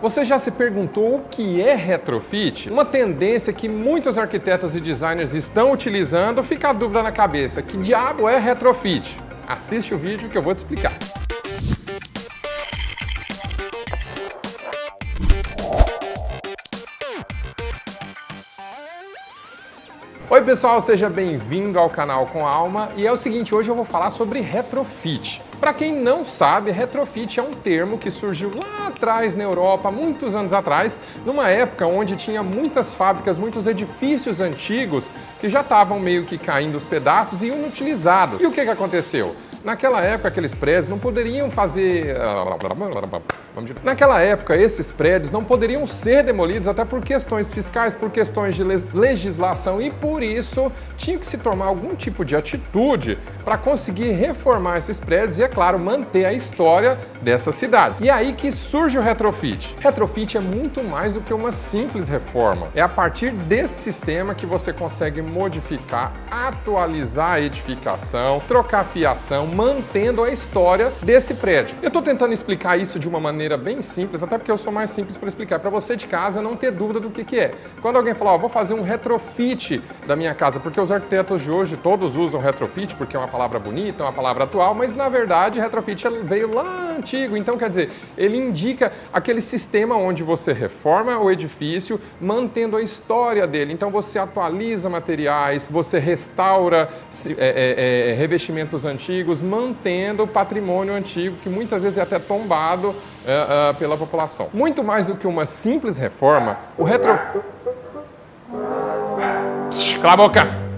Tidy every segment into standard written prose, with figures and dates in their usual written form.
Você já se perguntou o que é retrofit? Uma tendência que muitos arquitetos e designers estão utilizando, fica a dúvida na cabeça: que diabo é retrofit? Assiste o vídeo que eu vou te explicar. Oi pessoal, seja bem-vindo ao canal Com Alma. E é o seguinte, hoje eu vou falar sobre retrofit. Para quem não sabe, retrofit é um termo que surgiu lá atrás na Europa, muitos anos atrás, numa época onde tinha muitas fábricas, muitos edifícios antigos que já estavam meio que caindo os pedaços e inutilizados. E o que aconteceu? Naquela época, aqueles prédios não poderiam fazer... Naquela época, esses prédios não poderiam ser demolidos até por questões fiscais, por questões de legislação, e por isso tinha que se tomar algum tipo de atitude para conseguir reformar esses prédios e, é claro, manter a história dessas cidades. E é aí que surge o retrofit. Retrofit é muito mais do que uma simples reforma. É a partir desse sistema que você consegue modificar, atualizar a edificação, trocar fiação, mantendo a história desse prédio. Eu estou tentando explicar isso de uma maneira bem simples, até porque eu sou mais simples para explicar, para você de casa não ter dúvida do que é. Quando alguém falar, vou fazer um retrofit da minha casa, porque os arquitetos de hoje todos usam retrofit, porque é uma palavra bonita, é uma palavra atual, mas na verdade retrofit veio lá antigo, então quer dizer, ele indica aquele sistema onde você reforma o edifício, mantendo a história dele. Então você atualiza materiais, você restaura revestimentos antigos, mantendo o patrimônio antigo, que muitas vezes é até tombado pela população. Muito mais do que uma simples reforma, o Cala a boca!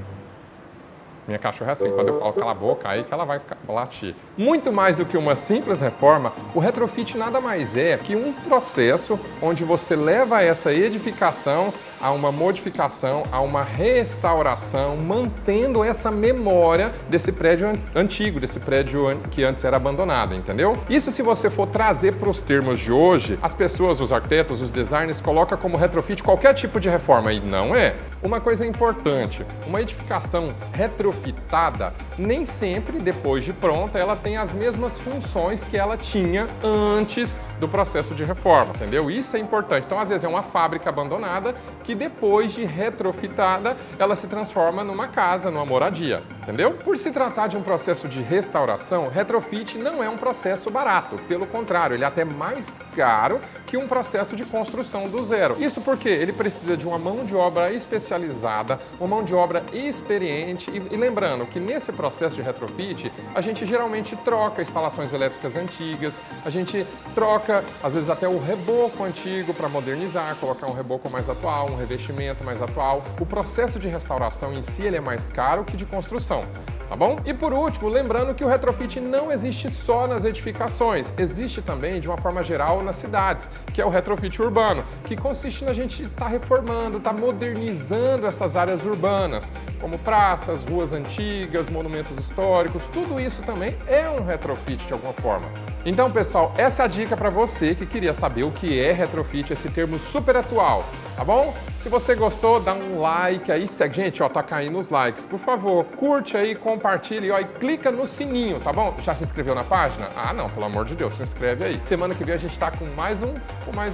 Minha cachorra é assim, quando eu falo cala a boca, aí que ela vai latir. Muito mais do que uma simples reforma, o retrofit nada mais é que um processo onde você leva essa edificação a uma modificação, a uma restauração, mantendo essa memória desse prédio antigo, desse prédio que antes era abandonado, entendeu? Isso, se você for trazer para os termos de hoje, as pessoas, os arquitetos, os designers, colocam como retrofit qualquer tipo de reforma, e não é. Uma coisa importante, uma edificação retrofitada, nem sempre, depois de pronta, ela tem as mesmas funções que ela tinha antes do processo de reforma, entendeu? Isso é importante. Então, às vezes, é uma fábrica abandonada que depois de retrofitada, ela se transforma numa casa, numa moradia, entendeu? Por se tratar de um processo de restauração, retrofit não é um processo barato. Pelo contrário, ele é até mais caro que um processo de construção do zero. Isso porque ele precisa de uma mão de obra especializada, uma mão de obra experiente. E lembrando que nesse processo de retrofit, a gente geralmente troca instalações elétricas antigas, a gente troca, às vezes, até o reboco antigo para modernizar, colocar um reboco mais atual, um revestimento mais atual. O processo de restauração em si ele é mais caro que de construção, tá bom? E por último, lembrando que o retrofit não existe só nas edificações, existe também de uma forma geral nas cidades, que é o retrofit urbano, que consiste na gente estar reformando, modernizando essas áreas urbanas, como praças, ruas antigas, monumentos históricos, tudo isso também é um retrofit de alguma forma. Então, pessoal, essa é a dica para você que queria saber o que é retrofit, esse termo super atual, tá bom? Se você gostou, dá um like aí, segue. Gente, ó, tá caindo os likes. Por favor, curte aí, compartilhe, ó, e clica no sininho, tá bom? Já se inscreveu na página? Ah, não, pelo amor de Deus, se inscreve aí. Semana que vem a gente tá com mais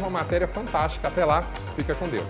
uma matéria fantástica. Até lá, fica com Deus.